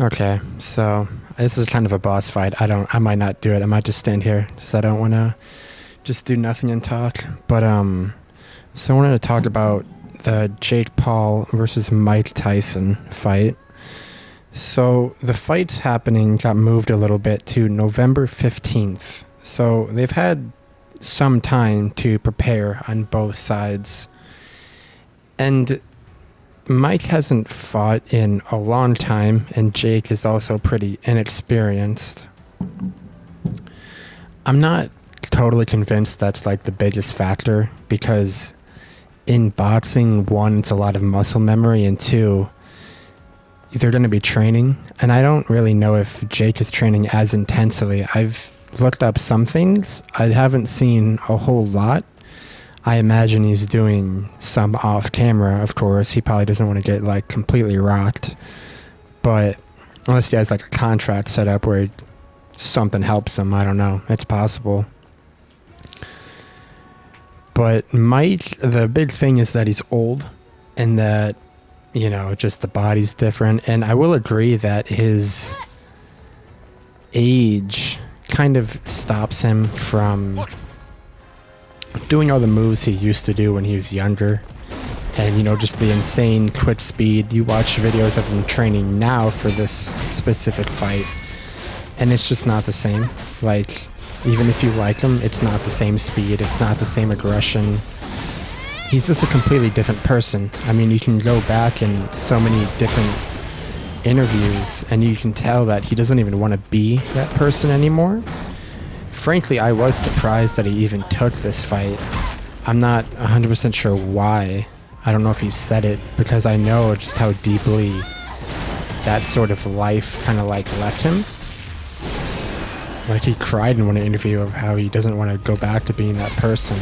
Okay, so this is kind of a boss fight. I might not do it. I might just stand here because I don't want to just do nothing and talk. So I wanted to talk about the Jake Paul versus Mike Tyson fight. So the fight's happening got moved a little bit to November 15th. So they've had some time to prepare on both sides. And Mike hasn't fought in a long time, and Jake is also pretty inexperienced. I'm not totally convinced that's like the biggest factor because in boxing, one, it's a lot of muscle memory, and two, they're going to be training. And I don't really know if Jake is training as intensely. I've looked up some things, I haven't seen a whole lot. I imagine he's doing some off camera, of course. He probably doesn't want to get like completely rocked. But unless he has like a contract set up where something helps him, I don't know. It's possible. But Mike, the big thing is that he's old and that, just the body's different. And I will agree that his age kind of stops him from doing all the moves he used to do when he was younger. And, just the insane twitch speed. You watch videos of him training now for this specific fight, and it's just not the same. Like, even if you like him, it's not the same speed, it's not the same aggression. He's just a completely different person. I mean, you can go back in so many different interviews, and you can tell that he doesn't even want to be that person anymore. Frankly, I was surprised that he even took this fight. I'm not 100% sure why. I don't know if he said it, because I know just how deeply that sort of life kind of like left him. Like, he cried in one interview of how he doesn't want to go back to being that person.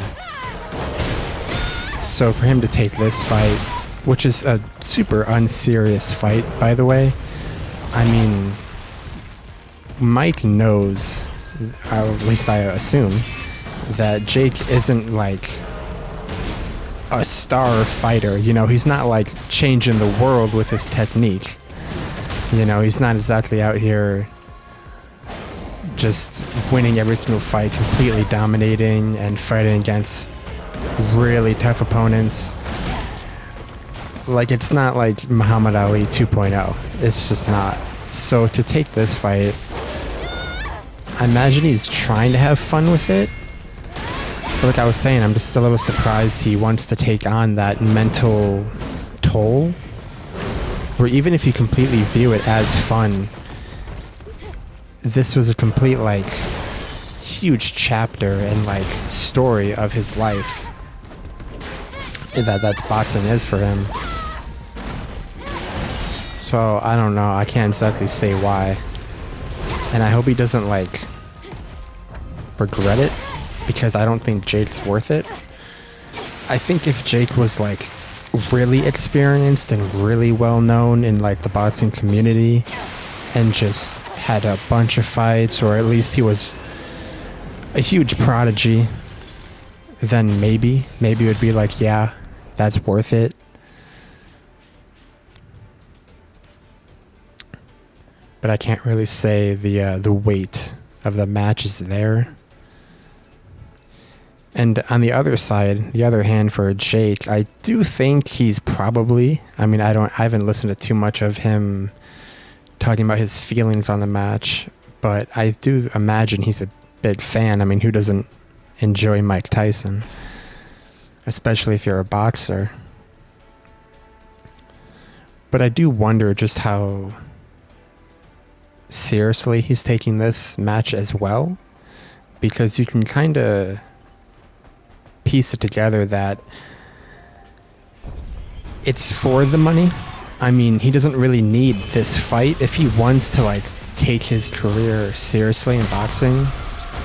So for him to take this fight, which is a super unserious fight, by the way, I mean, Mike knows, at least I assume, that Jake isn't like a star fighter. He's not like changing the world with his technique. He's not exactly out here just winning every single fight, completely dominating and fighting against really tough opponents. Like, it's not like Muhammad Ali 2.0. It's just not. So to take this fight, I imagine he's trying to have fun with it. But like I was saying, I'm just a little surprised he wants to take on that mental toll. Where even if you completely view it as fun, this was a complete, like, huge chapter and, like, story of his life. That's boxing is for him. So, I don't know. I can't exactly say why. And I hope he doesn't, like, regret it, because I don't think Jake's worth it. I think if Jake was, like, really experienced and really well known in, like, the boxing community and just had a bunch of fights, or at least he was a huge prodigy, then maybe it would be like, yeah, that's worth it. But I can't really say the weight of the match is there. And on the other side, the other hand for Jake, I do think he's probably, I mean, I haven't listened to too much of him talking about his feelings on the match, but I do imagine he's a big fan. I mean, who doesn't enjoy Mike Tyson? Especially if you're a boxer. But I do wonder just how seriously he's taking this match as well, because you can kind of piece it together that it's for the money. I mean, he doesn't really need this fight if he wants to, like, take his career seriously in boxing.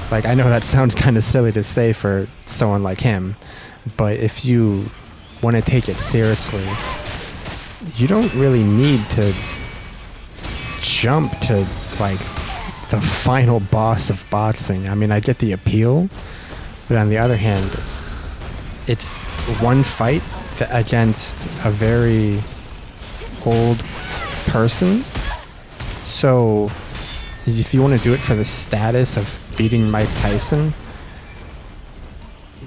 Like, I know that sounds kind of silly to say for someone like him, but if you want to take it seriously, you don't really need to jump to, like, the final boss of boxing. I mean, I get the appeal, but on the other hand, it's one fight against a very old person So, if you want to do it for the status of beating Mike Tyson,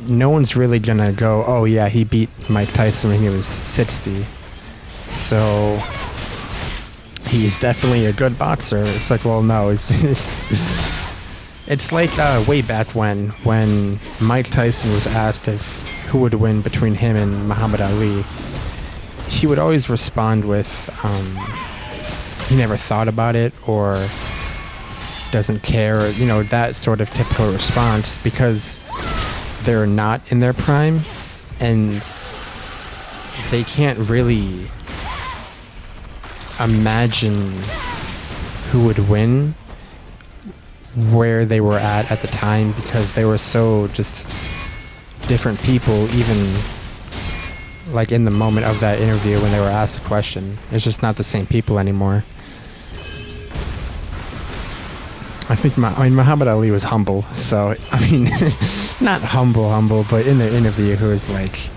no one's really gonna go, oh yeah, he beat Mike Tyson when he was 60. So, he's definitely a good boxer. It's like, well, no, it's like way back when Mike Tyson was asked if who would win between him and Muhammad Ali. He would always respond with, he never thought about it, or doesn't care, you know, that sort of typical response, because they're not in their prime, and they can't really imagine who would win where they were at the time, because they were so just different people, even like in the moment of that interview when they were asked the question. It's just not the same people anymore. I think Muhammad Ali was humble, so I mean not humble, but in the interview he was like,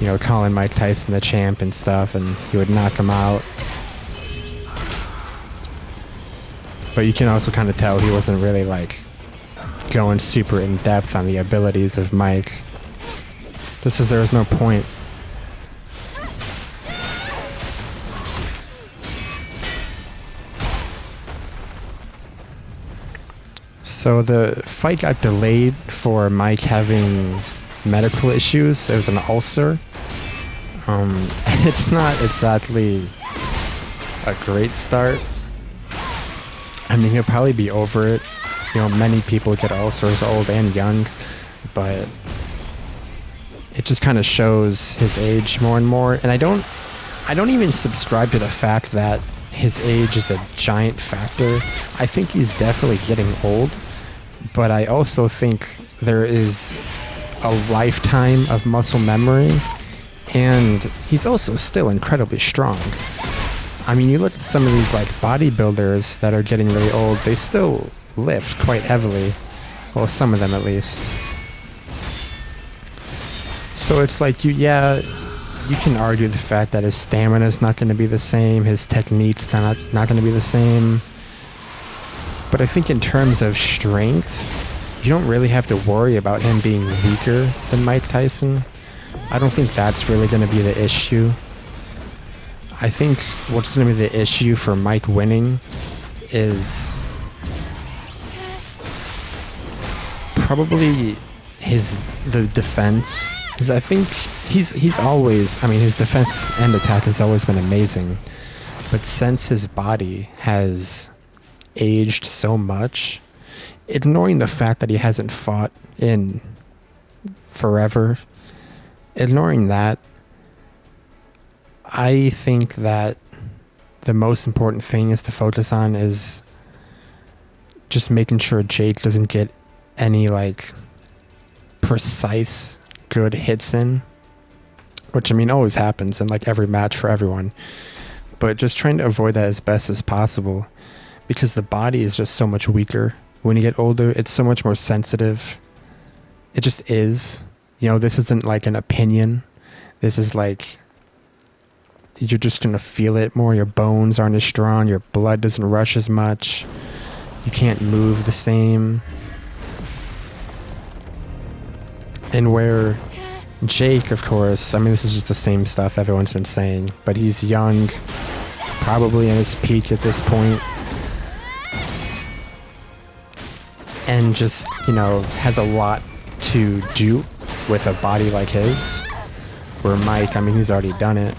you know, calling Mike Tyson the champ and stuff, and he would knock him out. But you can also kind of tell he wasn't really like going super in depth on the abilities of Mike, just as there was no point. So the fight got delayed for Mike having medical issues. It was an ulcer. It's not exactly a great start. I mean, he'll probably be over it. You know, many people get ulcers, old and young, but it just kind of shows his age more and more. And I don't even subscribe to the fact that his age is a giant factor. I think he's definitely getting old, but I also think there is a lifetime of muscle memory, and he's also still incredibly strong. I mean, you look at some of these like bodybuilders that are getting really old, they still lift quite heavily. Well, some of them at least. So it's like, you can argue the fact that his stamina is not going to be the same, his technique's not going to be the same. But I think in terms of strength, you don't really have to worry about him being weaker than Mike Tyson. I don't think that's really going to be the issue. I think what's going to be the issue for Mike winning is probably the defense. Because I think he's always, I mean, his defense and attack has always been amazing. But since his body has aged so much, ignoring the fact that he hasn't fought in forever, ignoring that, I think that the most important thing is to focus on is just making sure Jake doesn't get any like precise good hits in, which I mean always happens in like every match for everyone, but just trying to avoid that as best as possible, because the body is just so much weaker when you get older. It's so much more sensitive. It just is. You know, this isn't like an opinion. This is like, you're just gonna feel it more. Your bones aren't as strong, your blood doesn't rush as much, you can't move the same. And where Jake, of course, I mean, this is just the same stuff everyone's been saying, but he's young, probably in his peak at this point, and just, you know, has a lot to do with a body like his, where Mike, I mean, he's already done it.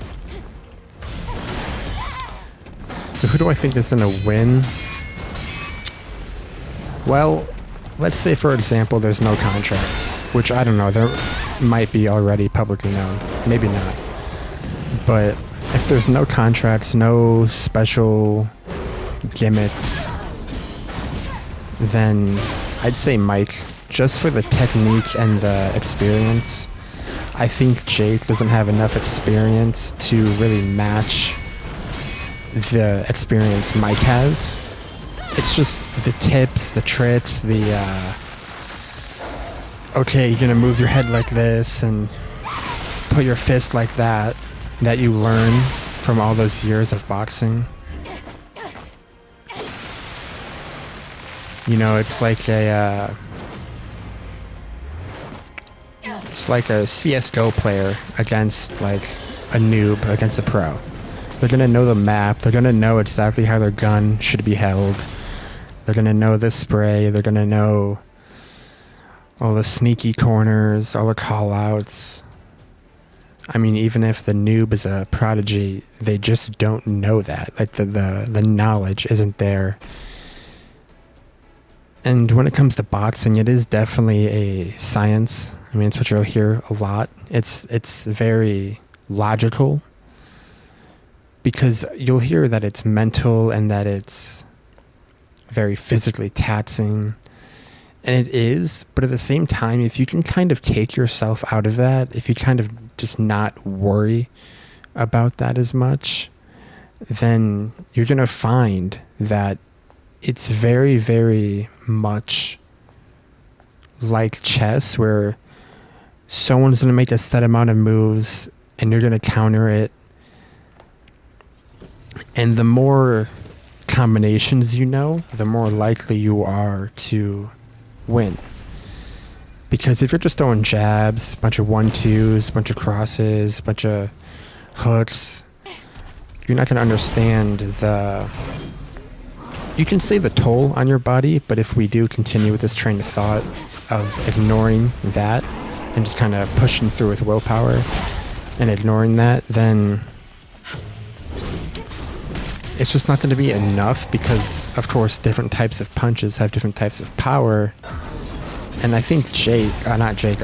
So who do I think is going to win? Well, let's say, for example, there's no contracts, which I don't know, there might be already publicly known, maybe not. But if there's no contracts, no special gimmicks, then I'd say Mike, just for the technique and the experience. I think Jake doesn't have enough experience to really match the experience Mike has. It's just the tips, the tricks, okay, you're gonna move your head like this and put your fist like that you learn from all those years of boxing. You know, it's like a CS:GO player against like a noob against a pro. They're gonna know the map. They're gonna know exactly how their gun should be held. They're gonna know the spray. They're gonna know all the sneaky corners, all the call-outs. I mean, even if the noob is a prodigy, they just don't know that. Like the knowledge isn't there. And when it comes to boxing, it is definitely a science. I mean, it's what you'll hear a lot. It's very logical, because you'll hear that it's mental and that it's very physically taxing. And it is, but at the same time, if you can kind of take yourself out of that, if you kind of just not worry about that as much, then you're going to find that it's very, very much like chess, where someone's going to make a set amount of moves and you're going to counter it. And the more combinations you know, the more likely you are to win. Because if you're just throwing jabs, a bunch of 1-2s, a bunch of crosses, a bunch of hooks, you're not going to understand you can say the toll on your body, but if we do continue with this train of thought of ignoring that and just kind of pushing through with willpower and ignoring that, then it's just not going to be enough, because of course different types of punches have different types of power. And I think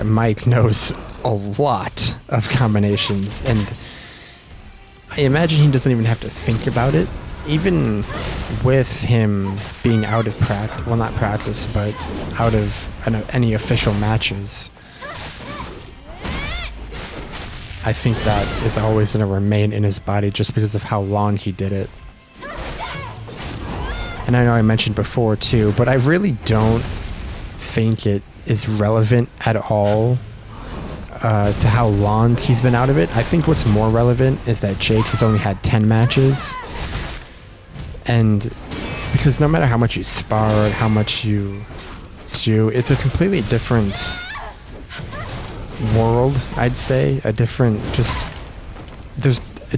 Mike knows a lot of combinations, and I imagine he doesn't even have to think about it. Even with him being out of practice, well, not practice, but out of any official matches, I think that is always going to remain in his body just because of how long he did it. And I know I mentioned before too, but I really don't think it is relevant at all to how long he's been out of it. I think what's more relevant is that Jake has only had 10 matches. And because no matter how much you spar, how much you do, it's a completely different world, I'd say. It's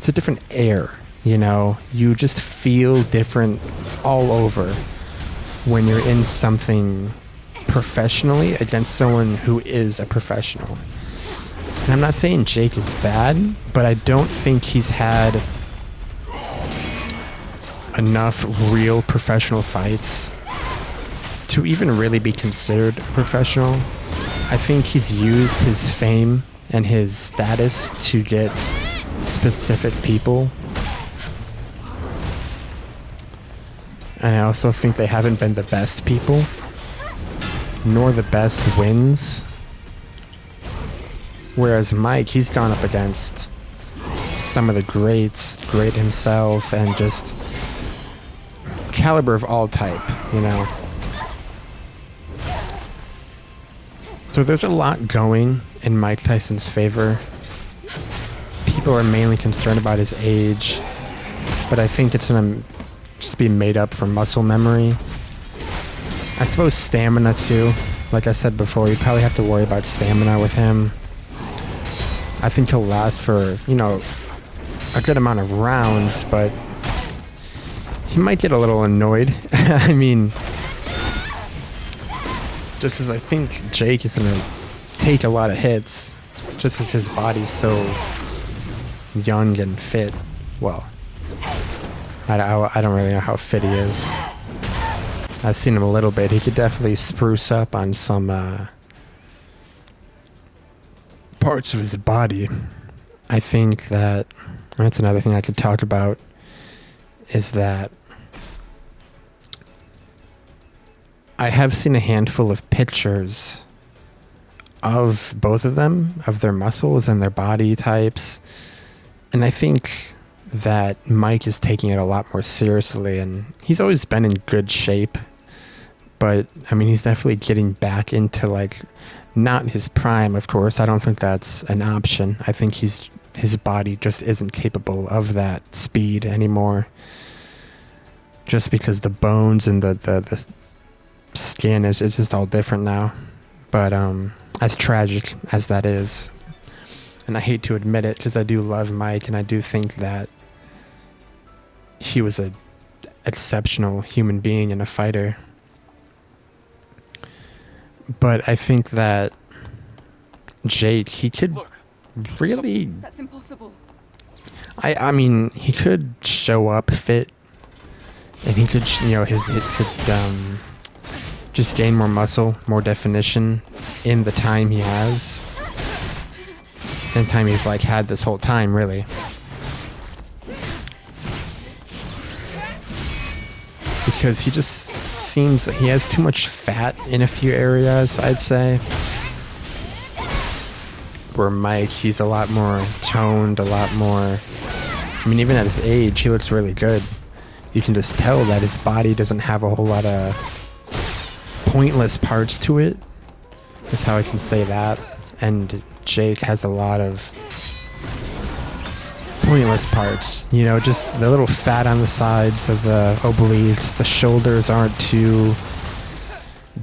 a different air, you know? You just feel different all over when you're in something professionally against someone who is a professional. And I'm not saying Jake is bad, but I don't think he's had enough real professional fights to even really be considered professional. I think he's used his fame and his status to get specific people. And I also think they haven't been the best people, nor the best wins. Whereas Mike, he's gone up against some of the greats, great himself, and just caliber of all type, you know. So there's a lot going in Mike Tyson's favor. People are mainly concerned about his age, but I think it's gonna just be made up for muscle memory. I suppose stamina too. Like I said before, you probably have to worry about stamina with him. I think he'll last for, you know, a good amount of rounds, but he might get a little annoyed. I mean, just as I think Jake is going to take a lot of hits, just as his body's so young and fit. Well, I don't really know how fit he is. I've seen him a little bit. He could definitely spruce up on some parts of his body. I think that's another thing I could talk about, is that I have seen a handful of pictures of both of them, of their muscles and their body types, and I think that Mike is taking it a lot more seriously, and he's always been in good shape, but I mean, he's definitely getting back into, like, not his prime, of course. I don't think that's an option. I think his body just isn't capable of that speed anymore, just because the bones and the skin is, it's just all different now. But as tragic as that is, and I hate to admit it because I do love Mike and I do think that he was a exceptional human being and a fighter. But I think that Jake, he could really... That's impossible. I mean, he could show up fit, and he could, you know, it could just gain more muscle, more definition in the time he has, in time he's like had this whole time, really. Because he just seems he has too much fat in a few areas, I'd say. Where Mike, he's a lot more toned, a lot more... I mean, even at his age, he looks really good. You can just tell that his body doesn't have a whole lot of pointless parts to it. That's how I can say that. And Jake has a lot of pointless parts. You know, just the little fat on the sides of the obliques. The shoulders aren't too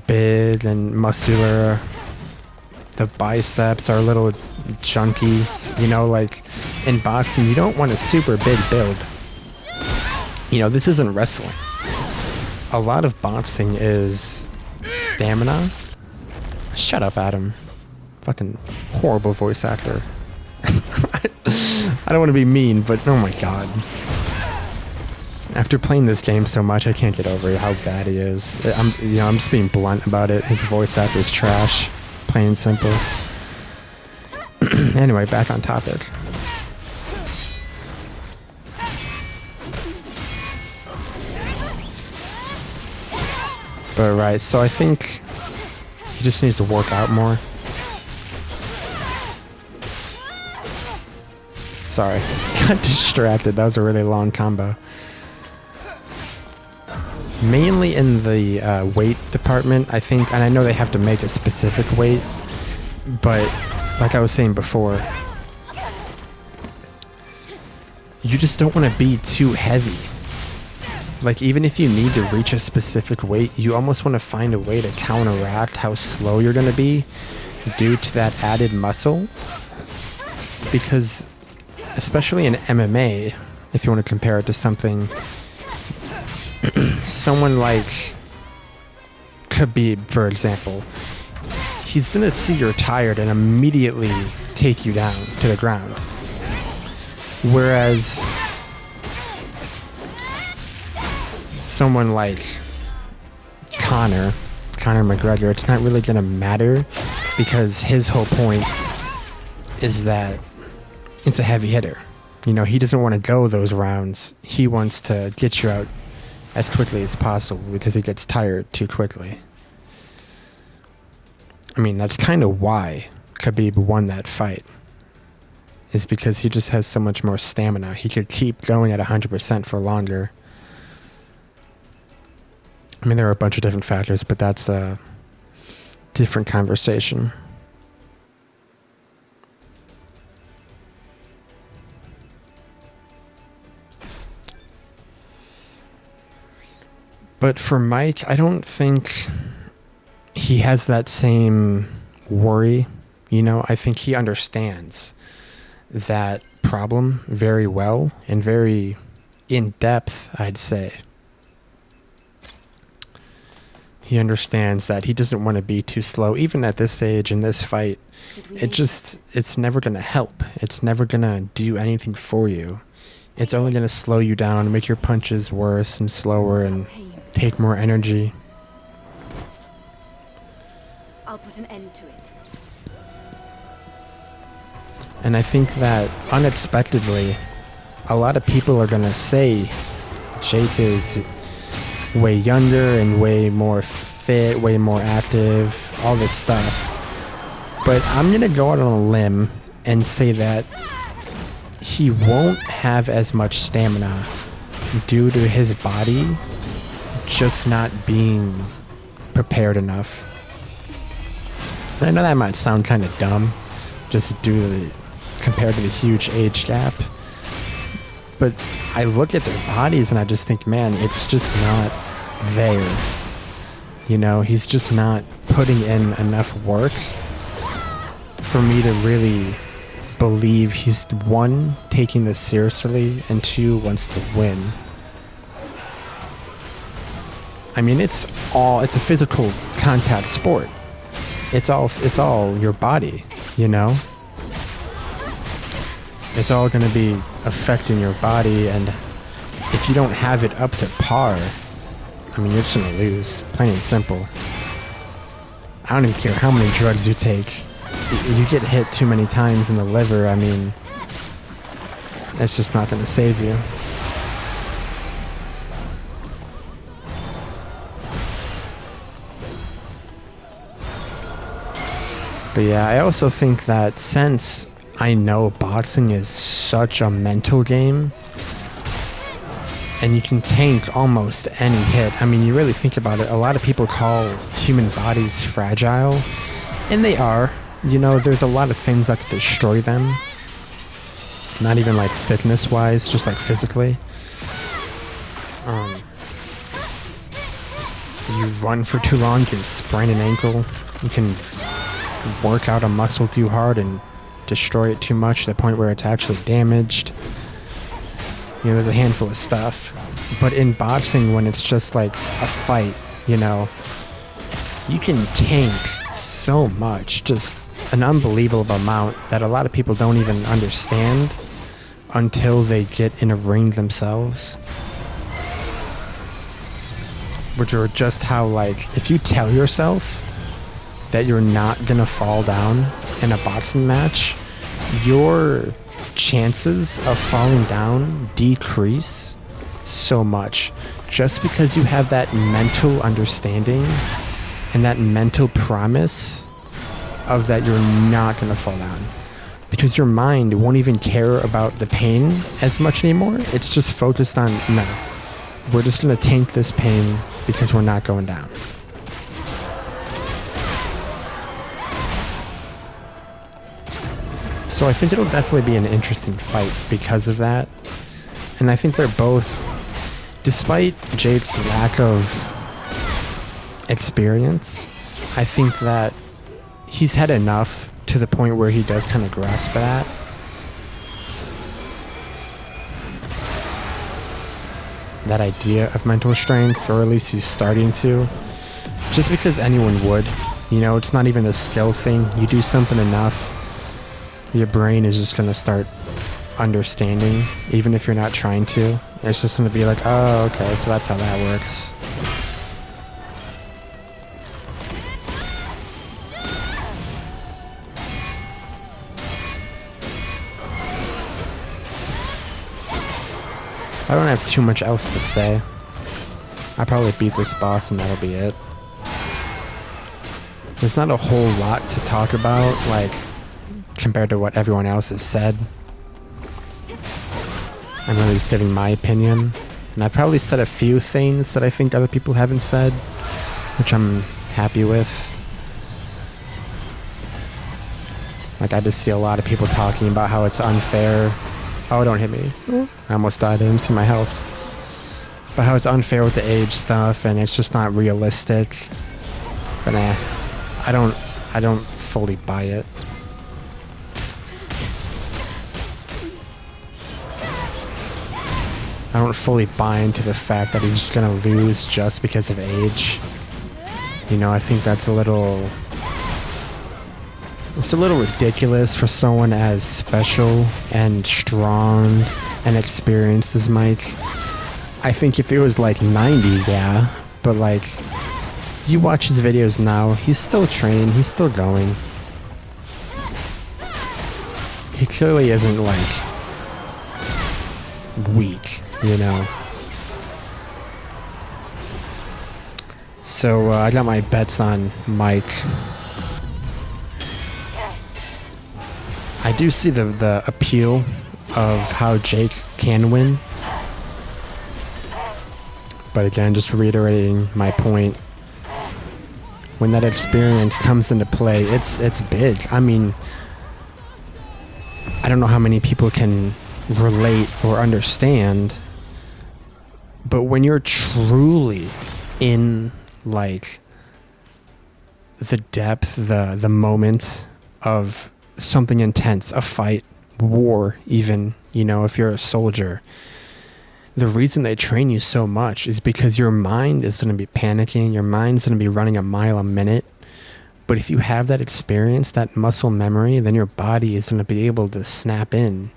big and muscular. The biceps are a little chunky. You know, like in boxing, you don't want a super big build. You know, this isn't wrestling. A lot of boxing is stamina. Shut up, Adam. Fucking horrible voice actor. I don't want to be mean, but oh my god. After playing this game so much, I can't get over how bad he is. I'm just being blunt about it. His voice actor is trash. Plain and simple. Anyway, back on topic. But right, so I think he just needs to work out more. Sorry, got distracted. That was a really long combo. Mainly in the weight department, I think, and I know they have to make a specific weight, but like I was saying before, you just don't want to be too heavy. Like, even if you need to reach a specific weight, you almost want to find a way to counteract how slow you're going to be due to that added muscle. Because, especially in MMA, if you want to compare it to something, someone like Khabib, for example, he's going to see you're tired and immediately take you down to the ground. Whereas someone like Conor McGregor, it's not really going to matter because his whole point is that it's a heavy hitter. You know, he doesn't want to go those rounds. He wants to get you out as quickly as possible because he gets tired too quickly. I mean, that's kind of why Khabib won that fight. Is because he just has so much more stamina. He could keep going at 100% for longer. I mean, there are a bunch of different factors, but that's a different conversation. But for Mike, I don't think he has that same worry. You know, I think he understands that problem very well and very in depth, I'd say. He understands that he doesn't want to be too slow, even at this age in this fight. It's never going to help. It's never going to do anything for you. It's only going to slow you down, make your punches worse and slower and take more energy. I'll put an end to it. And I think that unexpectedly, a lot of people are going to say Jake is way younger and way more fit, way more active, all this stuff. But I'm going to go out on a limb and say that he won't have as much stamina due to his body just not being prepared enough. And I know that might sound kind of dumb, just due to compared to the huge age gap. But I look at their bodies and I just think, man, it's just not there. You know, he's just not putting in enough work for me to really believe he's, one, taking this seriously, and two, wants to win. I mean, it's a physical contact sport. It's all your body, you know? It's all going to be affecting your body, and if you don't have it up to par, I mean, you're just going to lose, plain and simple. I don't even care how many drugs you take. You get hit too many times in the liver, I mean, that's just not going to save you. But yeah, I also think that since I know boxing is such a mental game, and you can tank almost any hit. I mean, you really think about it, a lot of people call human bodies fragile, and they are. You know, there's a lot of things that could destroy them. Not even like sickness-wise, just like physically. You run for too long, you can sprain an ankle. You can work out a muscle too hard and destroy it too much to the point where it's actually damaged. You know, there's a handful of stuff. But in boxing, when it's just like a fight, you know, you can tank so much, just an unbelievable amount that a lot of people don't even understand until they get in a ring themselves. Which are just how, like, if you tell yourself that you're not gonna fall down in a boxing match, your chances of falling down decrease so much just because you have that mental understanding and that mental promise of that you're not gonna fall down, because your mind won't even care about the pain as much anymore. It's just focused on, no, we're just gonna tank this pain because we're not going down. So I think it'll definitely be an interesting fight because of that. And I think they're both, despite Jade's lack of experience, I think that he's had enough to the point where he does kind of grasp that. That idea of mental strength, or at least he's starting to. Just because anyone would. You know, it's not even a skill thing. You do something enough, your brain is just going to start understanding, even if you're not trying to. It's just going to be like, oh, okay, so that's how that works. I don't have too much else to say. I'll probably beat this boss and that'll be it. There's not a whole lot to talk about, like, compared to what everyone else has said. I'm really just giving my opinion. And I've probably said a few things that I think other people haven't said, which I'm happy with. Like, I just see a lot of people talking about how it's unfair. Oh, don't hit me. I almost died. I didn't see my health. But how it's unfair with the age stuff, and it's just not realistic. But nah, I don't fully buy it. I don't fully buy into the fact that he's just gonna lose just because of age. You know, I think that's a little... It's a little ridiculous for someone as special and strong and experienced as Mike. I think if it was like 90, yeah, but like, you watch his videos now, he's still training, he's still going. He clearly isn't like weak, you know. So I got my bets on Mike. I do see the appeal of how Jake can win. But again, just reiterating my point. When that experience comes into play, it's big. I mean, I don't know how many people can relate or understand, but when you're truly in like the depth, the moments of something intense, a fight, war, even, you know, if you're a soldier. The reason they train you so much is because your mind is going to be panicking, your mind's going to be running a mile a minute. But if you have that experience, that muscle memory, then your body is going to be able to snap in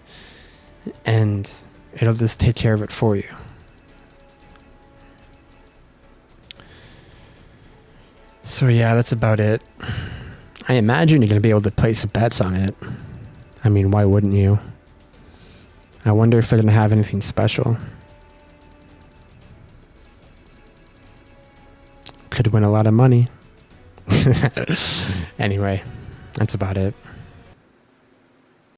and it'll just take care of it for you. So yeah, that's about it. I imagine you're going to be able to place bets on it. I mean, why wouldn't you? I wonder if they're going to have anything special. Could win a lot of money. Anyway, that's about it.